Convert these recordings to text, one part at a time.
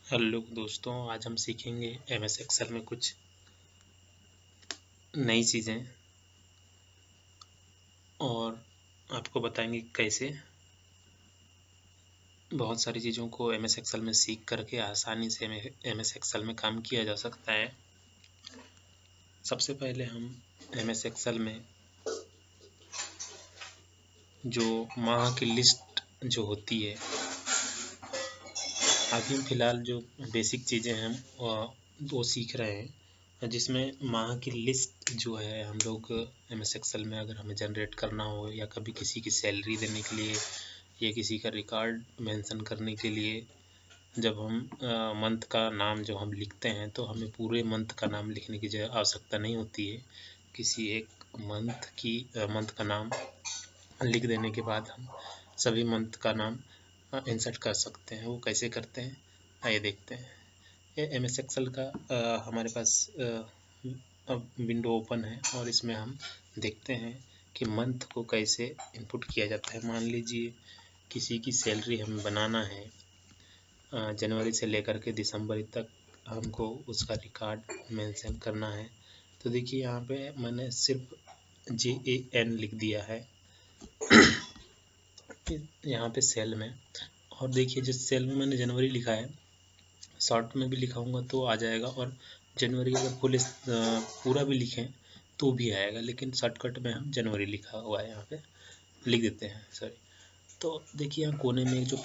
Hello दोस्तों, आज हम सीखेंगे MS एक्सेल में कुछ नई चीज़ें और आपको बताएंगे कैसे बहुत सारी चीज़ों को MS एक्सेल में सीख करके आसानी से MS एक्सेल में काम किया जा सकता है। सबसे पहले हम MS एक्सेल में जो माह की लिस्ट जो होती है, अभी फ़िलहाल जो बेसिक चीज़ें हैं वो सीख रहे हैं, जिसमें माह की लिस्ट जो है हम लोग MS एक्सेल में अगर हमें जनरेट करना हो या कभी किसी की सैलरी देने के लिए या किसी का रिकॉर्ड मेंशन करने के लिए, जब हम मंथ का नाम जो हम लिखते हैं तो हमें पूरे मंथ का नाम लिखने की आवश्यकता नहीं होती है। किसी एक मंथ का नाम लिख देने के बाद हम सभी मंथ का नाम इंसर्ट कर सकते हैं। वो कैसे करते हैं आइए देखते हैं। ये MS एक्सेल का हमारे पास अब विंडो ओपन है और इसमें हम देखते हैं कि मंथ को कैसे इनपुट किया जाता है। मान लीजिए किसी की सैलरी हमें बनाना है, जनवरी से लेकर के दिसंबर तक हमको उसका रिकॉर्ड मेंशन करना है। तो देखिए यहाँ पे मैंने सिर्फ JAN लिख दिया है यहाँ पे सेल में, और देखिए जिस सेल में मैंने जनवरी लिखा है शॉर्ट में भी लिखाऊंगा तो आ जाएगा, और जनवरी अगर पूरा भी लिखें तो भी आएगा, लेकिन शॉर्टकट में हम जनवरी लिखा हुआ है यहाँ पे लिख देते हैं। सॉरी, तो देखिए यहाँ कोने में जो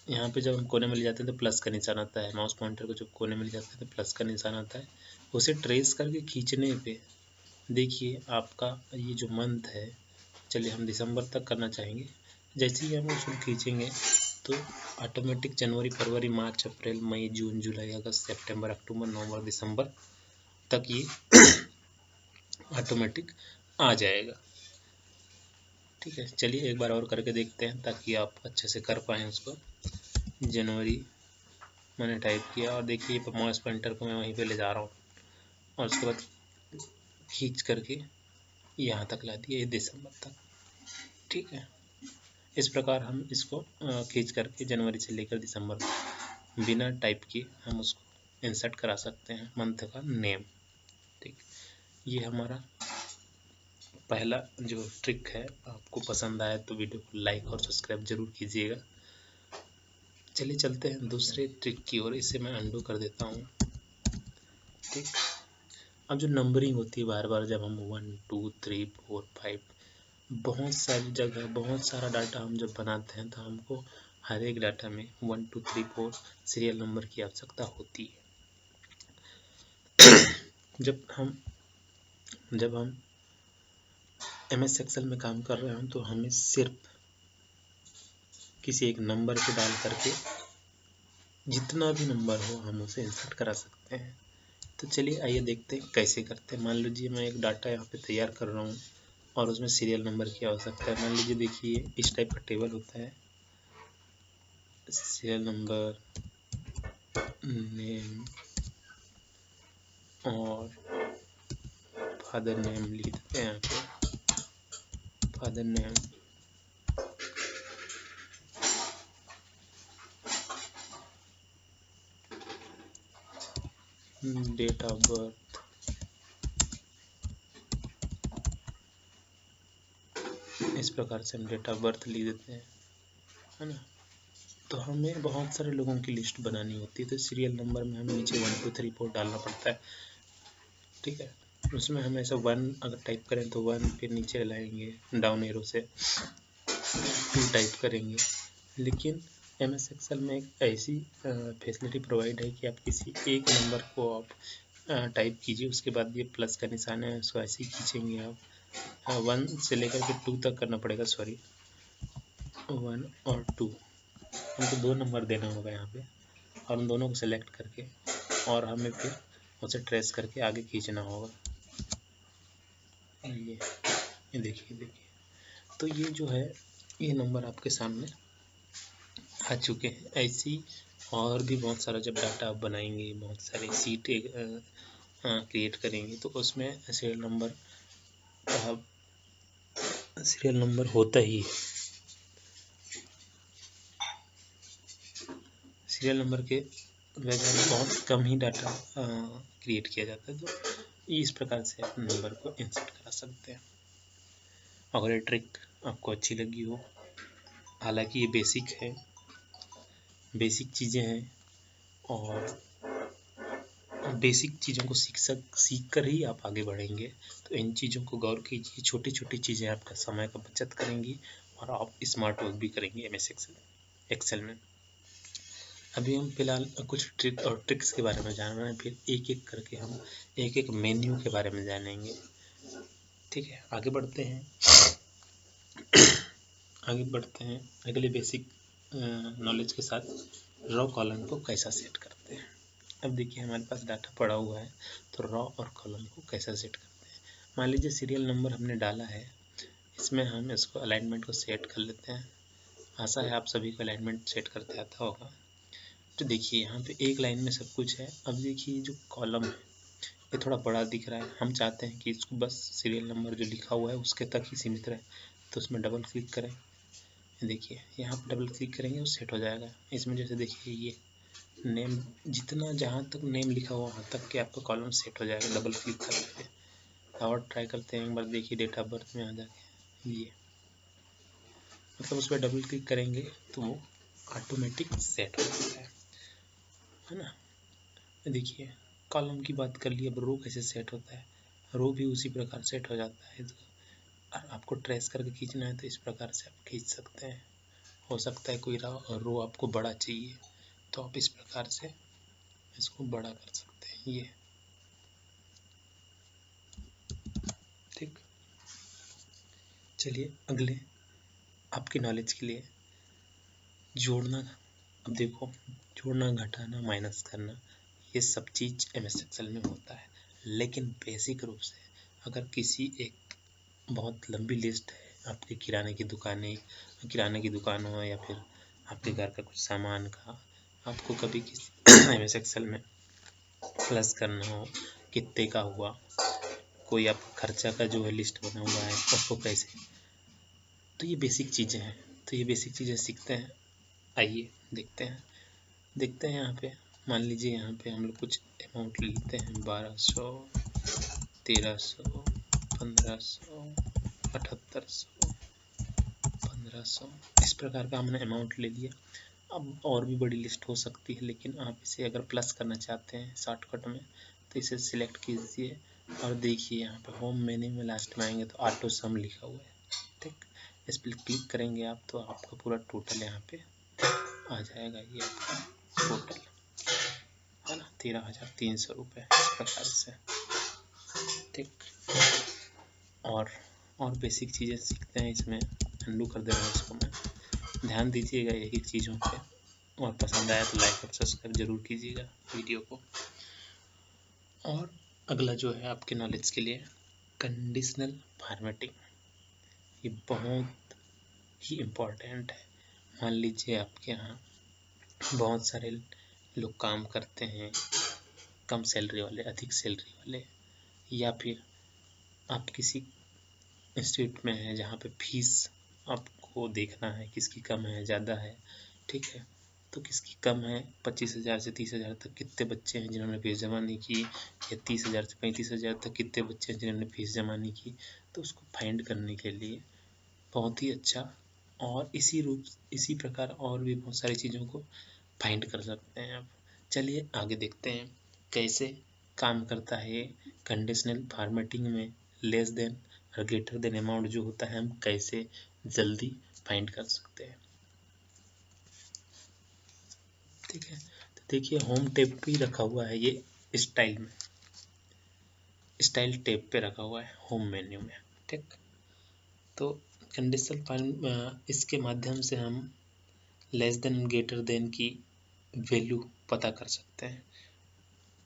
यहाँ पे जब हम कोने में ले जाते हैं तो प्लस का निशान आता है। माउस पॉइंटर को जब कोने में ले जाते हैं तो प्लस का निशान आता है। उसे ट्रेस करके खींचने पे देखिए आपका ये जो मंथ है, चलिए हम दिसंबर तक करना चाहेंगे, जैसे ही हम उसको खींचेंगे तो ऑटोमेटिक जनवरी, फरवरी, मार्च, अप्रैल, मई, जून, जुलाई, अगस्त, सितंबर, अक्टूबर, नवंबर, दिसंबर तक ये ऑटोमेटिक आ जाएगा। ठीक है, चलिए एक बार और करके देखते हैं ताकि आप अच्छे से कर पाएँ उसको। जनवरी मैंने टाइप किया और देखिए माउस पॉइंटर को मैं वहीं पे ले जा रहा हूँ और उसके बाद खींच करके यहाँ तक ला दिया, ये दिसंबर तक। ठीक है, इस प्रकार हम इसको खींच करके जनवरी से लेकर दिसंबर बिना टाइप किए हम उसको इंसर्ट करा सकते हैं मंथ का नेम। ठीक, ये हमारा पहला जो ट्रिक है। आपको पसंद आया तो वीडियो को लाइक और सब्सक्राइब जरूर कीजिएगा। चलिए चलते हैं दूसरे ट्रिक की ओर। इसे मैं अंडू कर देता हूँ। ठीक, अब जो नंबरिंग होती है बार बार, जब हम 1 2 3 4 5 बहुत सारी जगह बहुत सारा डाटा हम जब बनाते हैं तो हमको हर एक डाटा में 1 2 3 4 सीरियल नंबर की आवश्यकता होती है। जब हम MS एक्सेल में काम कर रहे हो तो हमें सिर्फ किसी एक नंबर को डाल करके जितना भी नंबर हो हम उसे इंसर्ट करा सकते हैं। तो चलिए आइए देखते हैं कैसे करते हैं। मान लीजिए मैं एक डाटा यहाँ पे तैयार कर रहा हूँ और उसमें सीरियल नंबर की आवश्यकता है। मान लीजिए देखिए इस टाइप का टेबल होता है, सीरियल नंबर, नेम और फादर नेम लिख देते हैं यहाँ पे, father name, date of birth, इस प्रकार से हम डेट ऑफ बर्थ लिख देते हैं, है ना। तो हमें बहुत सारे लोगों की लिस्ट बनानी होती है तो सीरियल नंबर में हमें नीचे 1 2 3 4 डालना पड़ता है। ठीक है, उसमें हम ऐसा 1 अगर टाइप करें तो 1 फिर नीचे लाएंगे डाउन एरो से 2 टाइप करेंगे। लेकिन MS एक्सेल में एक ऐसी फैसिलिटी प्रोवाइड है कि आप किसी एक नंबर को आप टाइप कीजिए, उसके बाद ये प्लस का निशान है उसको ऐसे ही खींचेंगे आप। 1 से लेकर के 2 तक करना पड़ेगा, सॉरी 1 और 2, हमको 2 नंबर देना होगा यहाँ पे, और उन दोनों को सेलेक्ट करके और हमें फिर उसे ट्रेस करके आगे खींचना होगा। ये देखिए, तो ये जो है ये नंबर आपके सामने आ चुके हैं। ऐसी और भी बहुत सारा जब डाटा आप बनाएंगे, बहुत सारी सीटें क्रिएट करेंगे तो उसमें सीरियल नंबर होता ही है। सीरियल नंबर के बगैर बहुत कम ही डाटा क्रिएट किया जाता है, तो इस प्रकार से आप नंबर को इंसर्ट करा सकते हैं। अगर ये ट्रिक आपको अच्छी लगी हो, हालांकि ये बेसिक है, बेसिक चीज़ें हैं और बेसिक चीज़ों को सीख कर ही आप आगे बढ़ेंगे, तो इन चीज़ों को गौर कीजिए। छोटी छोटी चीज़ें आपका समय का बचत करेंगी और आप स्मार्ट वर्क भी करेंगे MS एक्सेल में। अभी हम फिलहाल कुछ ट्रिक और ट्रिक्स के बारे में जान रहे हैं, फिर एक एक करके हम एक एक मेन्यू के बारे में जानेंगे। ठीक है, आगे बढ़ते हैं अगले बेसिक नॉलेज के साथ। रॉ कॉलम को कैसा सेट करते हैं। अब देखिए हमारे पास डाटा पड़ा हुआ है, तो रॉ और कॉलम को कैसा सेट करते हैं। मान लीजिए सीरियल नंबर हमने डाला है, इसमें हम इसको अलाइनमेंट को सेट कर लेते हैं। आशा है आप सभी को अलाइनमेंट सेट करते आता होगा। तो देखिए यहाँ पे एक लाइन में सब कुछ है। अब देखिए जो कॉलम है ये थोड़ा बड़ा दिख रहा है, हम चाहते हैं कि इसको बस सीरियल नंबर जो लिखा हुआ है उसके तक ही सीमित रहे, तो उसमें डबल क्लिक करें। देखिए यहाँ पर डबल क्लिक करेंगे वो सेट हो जाएगा। इसमें जैसे देखिए ये नेम, जितना जहाँ तक नेम लिखा हुआ वहाँ तक के आपका कॉलम सेट हो जाएगा डबल क्लिक करके। और ट्राई करते हैं एक बार, देखिए डेट ऑफ बर्थ में आ जाके ये, मतलब उस पर डबल क्लिक करेंगे तो वो ऑटोमेटिक सेट हो जाता है ना। देखिए कॉलम की बात कर ली, अब रो कैसे सेट होता है। रो भी उसी प्रकार सेट हो जाता है। तो आपको ट्रेस करके खींचना है तो इस प्रकार से आप खींच सकते हैं। हो सकता है कोई रो आपको बड़ा चाहिए तो आप इस प्रकार से इसको बड़ा कर सकते हैं, ये ठीक। चलिए अगले आपकी नॉलेज के लिए, जोड़ना। अब देखो जोड़ना, घटाना, माइनस करना, ये सब चीज़ MS एक्सेल में होता है, लेकिन बेसिक रूप से अगर किसी एक बहुत लंबी लिस्ट है, आपके किराने की दुकान हो या फिर आपके घर का कुछ सामान का, आपको कभी किसी MS एक्सेल में प्लस करना हो, कितने का हुआ, कोई आपका खर्चा का जो है लिस्ट बना हुआ है उसको कैसे, तो ये बेसिक चीज़ें हैं। तो ये बेसिक चीज़ें सीखते हैं। आइए देखते हैं यहाँ पे। मान लीजिए यहाँ पे हम लोग कुछ अमाउंट लेते हैं, 1200, 1300, 1500, 7800, 1500, इस प्रकार का हमने अमाउंट ले लिया। अब और भी बड़ी लिस्ट हो सकती है, लेकिन आप इसे अगर प्लस करना चाहते हैं शॉर्टकट में तो इसे सिलेक्ट कीजिए और देखिए यहाँ पे होम मेन्यू में लास्ट में आएंगे तो ऑटो सम लिखा हुआ है, ठीक। इस पर क्लिक करेंगे आप तो आपका पूरा टोटल यहाँ पे आ जाएगा, ये आपका टोटल है ना, 13,300 रुपये, इस प्रकार से, ठीक। और बेसिक चीज़ें सीखते हैं इसमें। अंडू कर दे रहा हूँ इसको मैं, ध्यान दीजिएगा एक एक चीज़ों पे, और पसंद आया तो लाइक और सब्सक्राइब जरूर कीजिएगा वीडियो को। और अगला जो है आपके नॉलेज के लिए, कंडीशनल फॉर्मेटिंग, ये बहुत ही इम्पोर्टेंट है। मान लीजिए आपके यहाँ बहुत सारे लोग काम करते हैं, कम सैलरी वाले, अधिक सैलरी वाले, या फिर आप किसी इंस्टीट्यूट में हैं जहाँ पे फीस आपको देखना है किसकी कम है ज़्यादा है, ठीक है। तो किसकी कम है, 25,000 से 30,000 तक कितने बच्चे हैं जिन्होंने फीस जमा नहीं की, या 30,000 से 35,000 तक कितने बच्चे हैं जिन्होंने फीस जमा नहीं की, तो उसको फाइंड करने के लिए बहुत ही अच्छा, और इसी प्रकार और भी बहुत सारी चीज़ों को फाइंड कर सकते हैं आप। चलिए आगे देखते हैं कैसे काम करता है कंडीशनल फॉर्मेटिंग में। लेस देन और ग्रेटर देन अमाउंट जो होता है हम कैसे जल्दी फाइंड कर सकते हैं, ठीक है। तो देखिए होम टैब पे रखा हुआ है, ये स्टाइल टैब पे रखा हुआ है होम मेन्यू में, ठीक। तो कंडीशनल इसके माध्यम से हम लेस देन ग्रेटर देन की वैल्यू पता कर सकते हैं,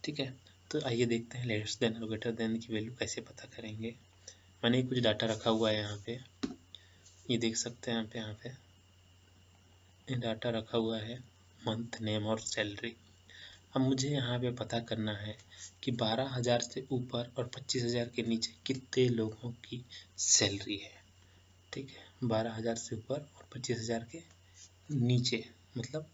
ठीक है। तो आइए देखते हैं लेस देन और ग्रेटर देन की वैल्यू कैसे पता करेंगे। मैंने कुछ डाटा रखा हुआ है यहाँ पे, ये देख सकते हैं यहाँ पे डाटा रखा हुआ है, मंथ, नेम और सैलरी। अब मुझे यहाँ पे पता करना है कि 12,000 से ऊपर और 25,000 के नीचे कितने लोगों की सैलरी है, ठीक है। 12,000 से ऊपर और 25,000 के नीचे मतलब